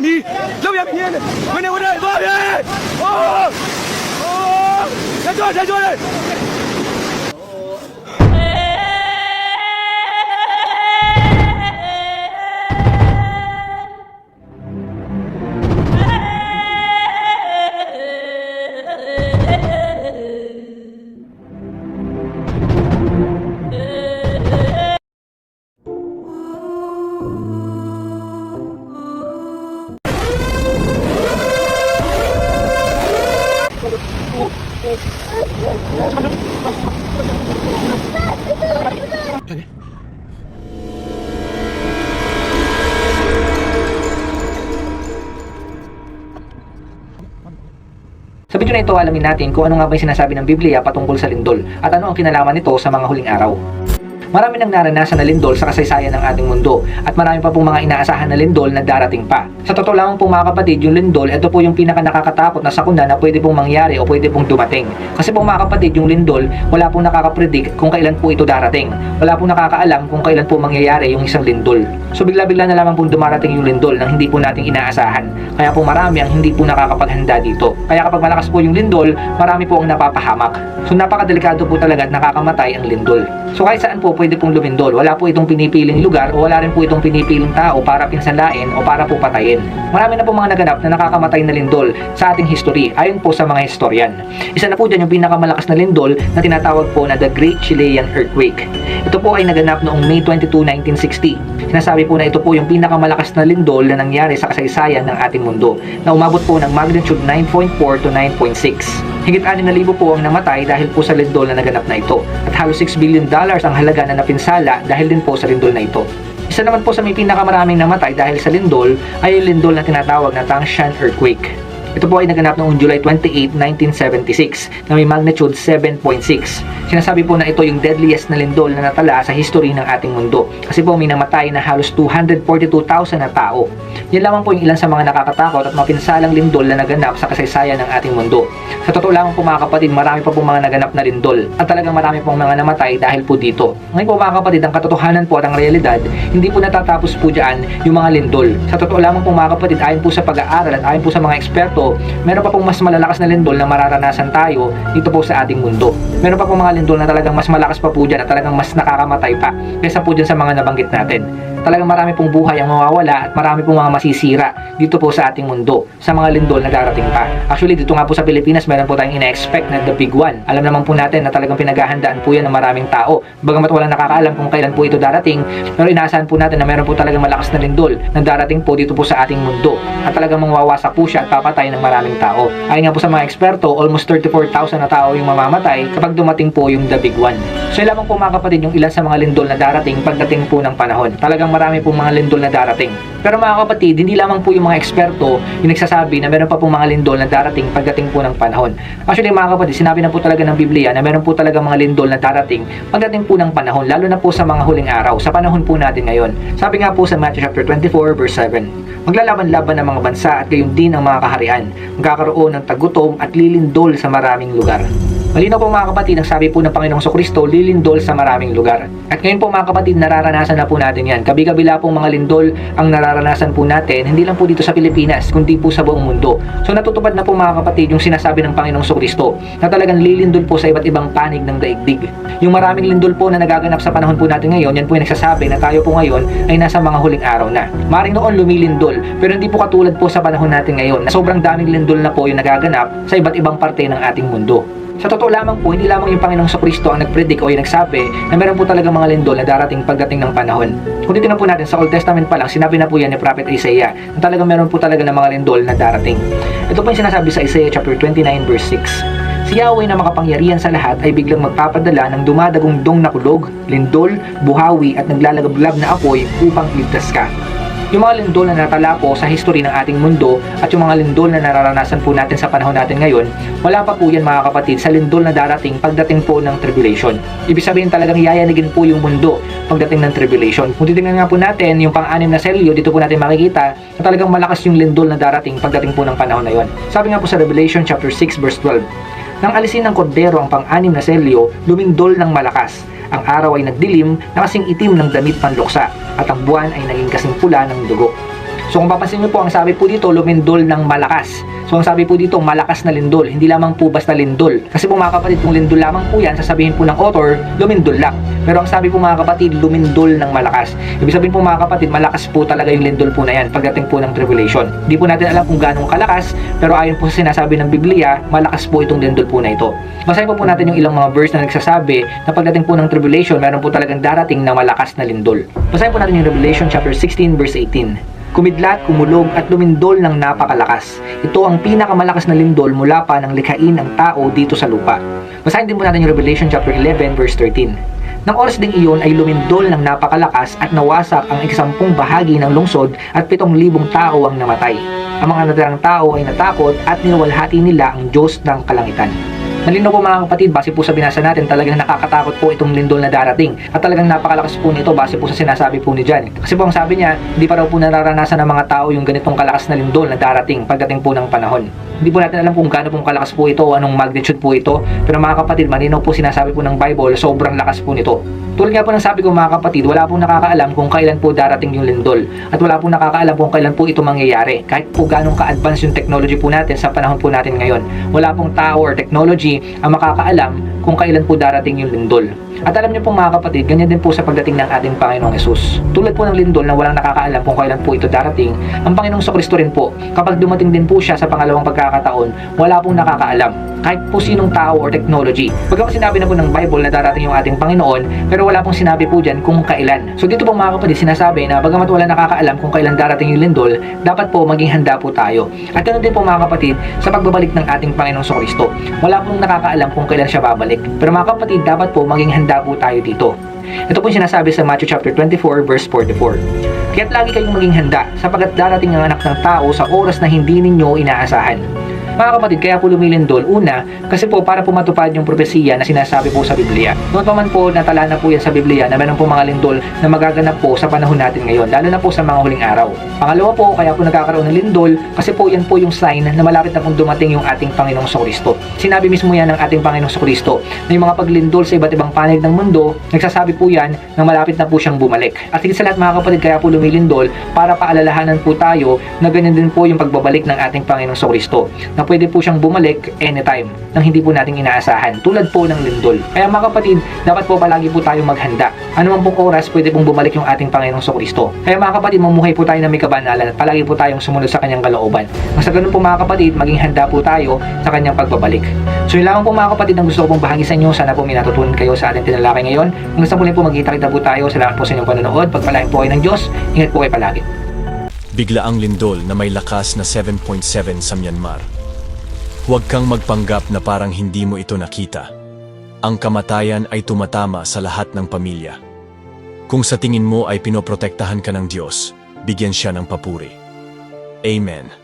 你，留下明天，明天我这多少人？哦哦，再做再做人。 Sa video na ito, alamin natin kung ano nga ba yung sinasabi ng Biblia patungkol sa lindol at ano ang kinalaman nito sa mga huling araw. Marami nang naranasan na lindol sa kasaysayan ng ating mundo at marami pa pong mga inaasahan na lindol na darating pa. Sa totoo lang po mga kapatid, yung lindol, ito po yung pinaka nakakatakot na sakuna na pwede pong mangyari o pwede pong dumating. Kasi po mga kapatid, yung lindol, wala pong nakakapredict kung kailan po ito darating. Wala pong nakakaalam kung kailan po mangyayari yung isang lindol. So bigla-bigla na lamang pong dumarating yung lindol nang hindi po nating inaasahan. Kaya po marami ang hindi po nakakapaghanda dito. Kaya kapag malakas po yung lindol, marami po ang napapahamak. So napakadelikado po talaga at nakakamatay ang lindol. So kahit saan po pwede pong lumindol. Wala po itong pinipiling lugar o wala rin po itong pinipiling tao para pinsanlain o para po patayin. Marami na po mga naganap na nakakamatay na lindol sa ating history ayon po sa mga historian. Isa na po dyan yung pinakamalakas na lindol na tinatawag po na the Great Chilean Earthquake. Ito po ay naganap noong May 22, 1960. Sinasabi po na ito po yung pinakamalakas na lindol na nangyari sa kasaysayan ng ating mundo na umabot po ng magnitude 9.4 to 9.6. Higit 6,000 po ang namatay dahil po sa lindol na naganap na ito at halos $6 billion ang halaga na napinsala dahil din po sa lindol na ito. Isa naman po sa may pinakamaraming namatay dahil sa lindol ay yung lindol na tinatawag na Tangshan Earthquake. Ito po ay naganap noong July 28, 1976 na may magnitude 7.6. Sinasabi po na ito yung deadliest na lindol na natala sa history ng ating mundo kasi po may namatay na halos 242,000 na tao. Yan lamang po yung ilan sa mga nakakatakot at mapinsalang lindol na naganap sa kasaysayan ng ating mundo. Sa totoo lang po mga kapatid, marami pa po mga naganap na lindol at talagang marami pong mga namatay dahil po dito. Ngayon po mga kapatid, ang katotohanan po at ang realidad, hindi po natatapos po dyan yung mga lindol. Sa totoo lamang po mga kapatid, ayon po sa pag-aaral at ayon po sa mga eksperto, meron pa pong mas malalakas na lindol na mararanasan tayo dito po sa ating mundo. Meron pa pong mga lindol na talagang mas malakas pa po dyan at talagang mas nakakamatay pa kaysa po dyan sa mga nabanggit natin. Talagang marami pong buhay ang mawawala at marami pong mga masisira dito po sa ating mundo sa mga lindol na darating pa. Actually, dito nga po sa Pilipinas, meron po tayong ina-expect na the big one. Alam naman po natin na talagang pinaghahandaan po yan ng maraming tao. Bagamat walang nakakaalam kung kailan po ito darating, pero inaasahan po natin na meron po talagang malakas na lindol na darating po dito po sa ating mundo at talagang mangwawasak po siya at papatay ng maraming tao. Ayon nga po sa mga eksperto, almost 34,000 na tao yung mamamatay kapag dumating po yung the big one. So lamang po mga kapatid yung ilan sa mga lindol na darating pagdating po ng panahon. Talagang marami pong mga lindol na darating. Pero mga kapatid, hindi lamang po yung mga eksperto yung nagsasabi na meron pa pong mga lindol na darating pagdating po ng panahon. Actually mga kapatid, sinabi na po talaga ng Biblia na meron po talaga mga lindol na darating pagdating po ng panahon, lalo na po sa mga huling araw, sa panahon po natin ngayon. Sabi nga po sa Matthew chapter 24 verse 7, maglalaban-laban ng mga bansa at gayon din ang mga kaharian. Magkakaroon ng tagutom at lilindol sa maraming lugar. Malinaw po mga kapatid, ang sabi po ng Panginoong Jesucristo, lilindol sa maraming lugar. At ngayon po mga kapatid, nararanasan na po natin yan. Kabi-kabila pong mga lindol ang nararanasan po natin, hindi lang po dito sa Pilipinas, kundi po sa buong mundo. So natutupad na po mga kapatid yung sinasabi ng Panginoong Jesucristo na talagang lilindol po sa iba't ibang panig ng daigdig. Yung maraming lindol po na nagaganap sa panahon po natin ngayon, yan po yung nagsasabi na tayo po ngayon ay nasa mga huling araw na. Maring noon lumilindol, pero hindi po katulad po sa panahon natin ngayon na sobrang daming lindol na po yung nagaganap sa iba't ibang parte ng ating mundo. Sa totoo lamang po, hindi lamang yung Panginoong Jesucristo ang nagpredict o yung nagsabi na meron po talaga mga lindol na darating pagdating ng panahon. Kung titignan po natin sa Old Testament pa lang, sinabi na po yan ni Prophet Isaiah na talagang meron po talaga ng mga lindol na darating. Ito po yung sinasabi sa Isaiah chapter 29 verse 6. Si Yahweh na makapangyarihan sa lahat ay biglang magpapadala ng dumadagundong na kulog, lindol, buhawi at naglalagablab na apoy upang iligtas ka. Yung mga lindol na natala po sa history ng ating mundo at yung mga lindol na nararanasan po natin sa panahon natin ngayon, wala pa po yan mga kapatid sa lindol na darating pagdating po ng tribulation. Ibig sabihin talagang yayanigin po yung mundo pagdating ng tribulation. Kung titingnan nga po natin yung pang-anim na selyo, dito po natin makikita na talagang malakas yung lindol na darating pagdating po ng panahon na yon. Sabi nga po sa Revelation chapter 6 verse 12, nang alisin ng kordero ang pang-anim na selyo, lumindol ng malakas. Ang araw ay nagdilim na kasing itim ng damit panluksa at ang buwan ay naging kasing pula ng dugo. So kung papansin niyo po, ang sabi po dito, lumindol ng malakas. So ang sabi po dito, malakas na lindol, hindi lamang po basta lindol. Kasi po mga kapatid, kung lindol lamang po yan, sasabihin po ng author, lumindol lang. Pero ang sabi po mga kapatid, lumindol ng malakas. Ibig sabihin po mga kapatid, malakas po talaga yung lindol po na yan pagdating po ng tribulation. Hindi po natin alam kung gaano kalakas, pero ayon po sa sinasabi ng Biblia, malakas po itong lindol po na ito. Basahin po natin yung ilang mga verse na nagsasabi na pagdating po ng tribulation, meron po talagang darating na malakas na lindol. Basahin po natin yung Revelation chapter 16 verse 18. Kumidlat, kumulog at lumindol ng napakalakas. Ito ang pinakamalakas na lindol mula pa nang likhain ang tao dito sa lupa. Basahin din po natin yung Revelation chapter 11 verse 13. Nang oras ding iyon ay lumindol ng napakalakas at nawasak ang 10 bahagi ng lungsod at 7,000 tao ang namatay. Ang mga natirang tao ay natakot at niwalhati nila ang Diyos ng kalangitan. Malinaw po mga kapatid, base po sa binasa natin, talagang nakakatakot po itong lindol na darating. At talagang napakalakas po nito base po sa sinasabi po ni John. Kasi po ang sabi niya, hindi pa raw po nararanasan ng mga tao yung ganitong kalakas na lindol na darating pagdating po ng panahon. Hindi po natin alam kung gaano pong kalakas po ito o anong magnitude po ito. Pero mga kapatid, malinaw po sinasabi po ng Bible, sobrang lakas po nito. Tulad nga po ng sabi ko mga kapatid, wala pong nakakaalam kung kailan po darating yung lindol. At wala pong nakakaalam kung kailan po ito mangyayari. Kahit po ganong ka-advance yung technology po natin sa panahon po natin ngayon. Wala pong tao or technology ang makakaalam kung kailan po darating yung lindol. At alam niyo po mga kapatid, ganyan din po sa pagdating ng ating Panginoong Hesus. Tulad po ng lindol na walang nakakaalam kung kailan po ito darating, ang Panginoong Kristo rin po, kapag dumating din po siya sa pangalawang pagkakataon, wala pong nakakaalam. Kahit po sinong tao or technology. Pagka sinabi na po ng Bible na darating yung ating Panginoon, pero wala pong sinabi po dyan kung kailan. So dito po mga kapatid, sinasabi na bagamat wala nakakaalam kung kailan darating yung lindol, dapat po maging handa po tayo. At ganoon din po mga kapatid, sa pagbabalik ng ating Panginoong Kristo, wala pong nakakaalam kung kailan siya babalik. Pero mga kapatid, dapat po maging handa po tayo dito. Ito po yung sinasabi sa Matthew chapter 24 verse 44. Kaya't lagi kayong maging handa sapagkat darating ang anak ng tao sa oras na hindi ninyo inaasahan. Mga kapatid, kaya po lumilindol. Una, kasi po para po matupad yung propesiya na sinasabi po sa Biblia. Noon pa man po natala na po yan sa Biblia na meron po mga lindol na magaganap po sa panahon natin ngayon, lalo na po sa mga huling araw. Pangalawa po, kaya po nagkakaroon ng lindol kasi po yan po yung sign na malapit na pong dumating yung ating Panginoong Kristo. Sinabi mismo yan ng ating Panginoong Kristo na yung mga paglindol sa iba't ibang panig ng mundo, nagsasabi po yan na malapit na po siyang bumalik. At higit sa lahat mga kapatid, kaya po lumilindol para paalalahanan po tayo na ganyan din po yung pagbabalik ng ating Panginoong Kristo. Na pwede po siyang bumalik anytime nang hindi po nating inaasahan, tulad po ng lindol. Kaya mga kapatid, dapat po palagi po tayong maghanda. Ano man pong oras, pwede pong bumalik yung ating Panginoong Kristo. Kaya mga kapatid, mamuhay po tayo na may kabanalan at palagi po tayong sumunod sa kanyang kalooban. Nang sa ganun po mga kapatid, maging handa po tayo sa kanyang pagbabalik. So yun lamang po mga kapatid ang gusto ko pong bahagi sa inyo. Sana po may natutunan kayo sa ating tinalakay ngayon. Kung gusto po rin po magkita-kita po tayo, salamat po sa inyong panonood. Pagpalain po kayo ng Diyos. Ingat po kayo palagi. Biglaang lindol na may lakas na 7.7 sa Myanmar. Huwag kang magpanggap na parang hindi mo ito nakita. Ang kamatayan ay tumatama sa lahat ng pamilya. Kung sa tingin mo ay pinoprotektahan ka ng Diyos, bigyan siya ng papuri. Amen.